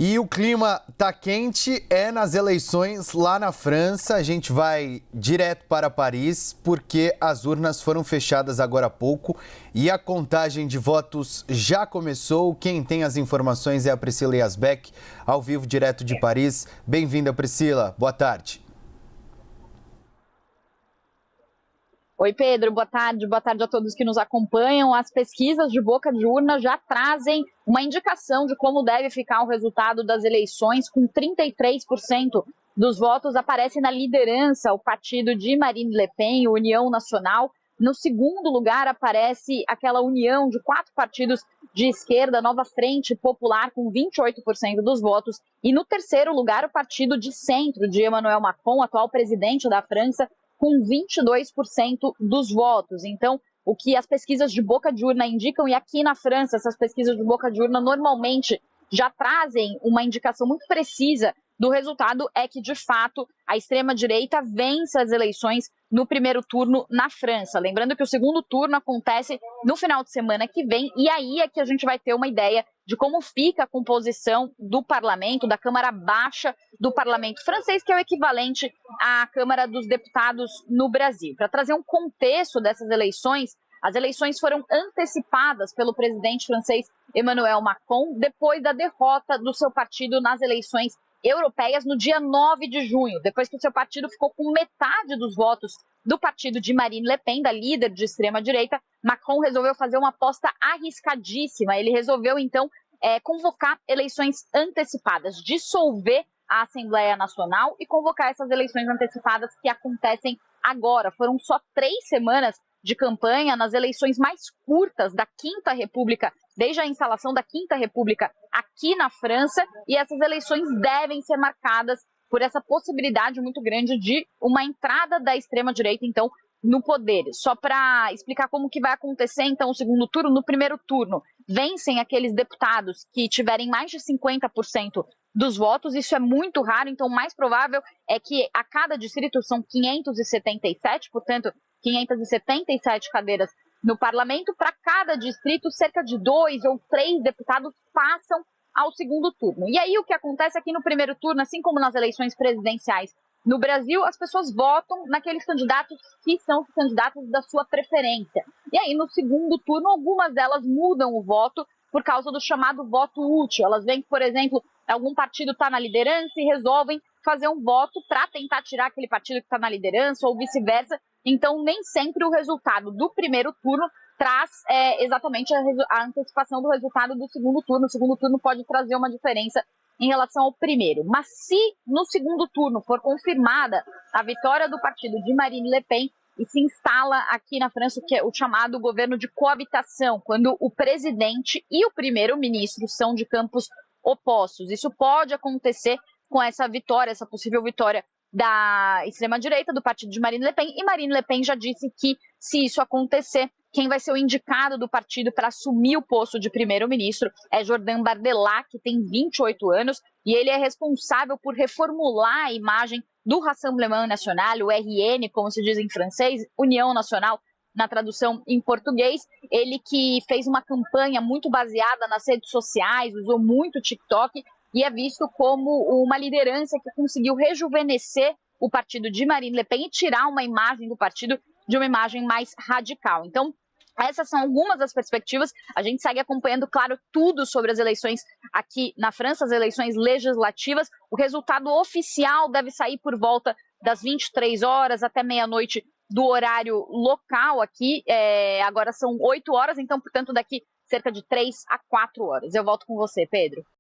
E o clima tá quente nas eleições lá na França. A gente vai direto para Paris porque as urnas foram fechadas agora há pouco e a contagem de votos já começou. Quem tem as informações é a Priscila Yasbeck, ao vivo direto de Paris. Bem-vinda, Priscila. Boa tarde. Oi, Pedro, boa tarde a todos que nos acompanham. As pesquisas de boca de urna já trazem uma indicação de como deve ficar o resultado das eleições, com 33% dos votos aparece na liderança o partido de Marine Le Pen, União Nacional. No segundo lugar aparece aquela união de 4 partidos de esquerda, Nova Frente Popular, com 28% dos votos. E no terceiro lugar o partido de centro de Emmanuel Macron, atual presidente da França, com 22% dos votos. Então, o que as pesquisas de boca de urna indicam, e aqui na França, essas pesquisas de boca de urna normalmente já trazem uma indicação muito precisa do resultado, é que, de fato, a extrema-direita vence as eleições no primeiro turno na França. Lembrando que o segundo turno acontece no final de semana que vem, e aí é que a gente vai ter uma ideia de como fica a composição do parlamento, da Câmara Baixa do parlamento francês, que é o equivalente à Câmara dos Deputados no Brasil. Para trazer um contexto dessas eleições, as eleições foram antecipadas pelo presidente francês Emmanuel Macron depois da derrota do seu partido nas eleições europeias no dia 9 de junho, depois que o seu partido ficou com metade dos votos do partido de Marine Le Pen, da líder de extrema-direita. Macron resolveu fazer uma aposta arriscadíssima. Ele resolveu, então, convocar eleições antecipadas, dissolver a Assembleia Nacional e convocar essas eleições antecipadas que acontecem agora. Foram só 3 semanas de campanha nas eleições mais curtas da Quinta República, desde a instalação da Quinta República aqui na França, e essas eleições devem ser marcadas por essa possibilidade muito grande de uma entrada da extrema-direita, então, no poder. Só para explicar como que vai acontecer, então, o segundo turno. No primeiro turno, vencem aqueles deputados que tiverem mais de 50% dos votos. Isso é muito raro, então o mais provável é que a cada distrito são 577, portanto, 577 cadeiras no parlamento. Para cada distrito, cerca de 2 ou 3 deputados passam ao segundo turno. E aí o que acontece aqui no primeiro turno, assim como nas eleições presidenciais no Brasil, as pessoas votam naqueles candidatos que são os candidatos da sua preferência. E aí no segundo turno, algumas delas mudam o voto por causa do chamado voto útil. Elas veem que, por exemplo, algum partido está na liderança e resolvem fazer um voto para tentar tirar aquele partido que está na liderança ou vice-versa. Então, nem sempre o resultado do primeiro turno traz exatamente a antecipação do resultado do segundo turno. O segundo turno pode trazer uma diferença em relação ao primeiro. Mas se no segundo turno for confirmada a vitória do partido de Marine Le Pen e se instala aqui na França que é o chamado governo de coabitação, quando o presidente e o primeiro-ministro são de campos opostos. Isso pode acontecer com essa vitória, essa possível vitória da extrema-direita, do partido de Marine Le Pen, e Marine Le Pen já disse que, se isso acontecer, quem vai ser o indicado do partido para assumir o posto de primeiro-ministro é Jordan Bardella, que tem 28 anos, e ele é responsável por reformular a imagem do Rassemblement National, o RN, como se diz em francês, União Nacional, na tradução em português. Ele que fez uma campanha muito baseada nas redes sociais, usou muito TikTok, e é visto como uma liderança que conseguiu rejuvenescer o partido de Marine Le Pen e tirar uma imagem do partido de uma imagem mais radical. Então, essas são algumas das perspectivas. A gente segue acompanhando, claro, tudo sobre as eleições aqui na França, as eleições legislativas. O resultado oficial deve sair por volta das 23 horas até meia-noite do horário local aqui. Agora são 8 horas, então, portanto, daqui cerca de 3 a 4 horas. Eu volto com você, Pedro.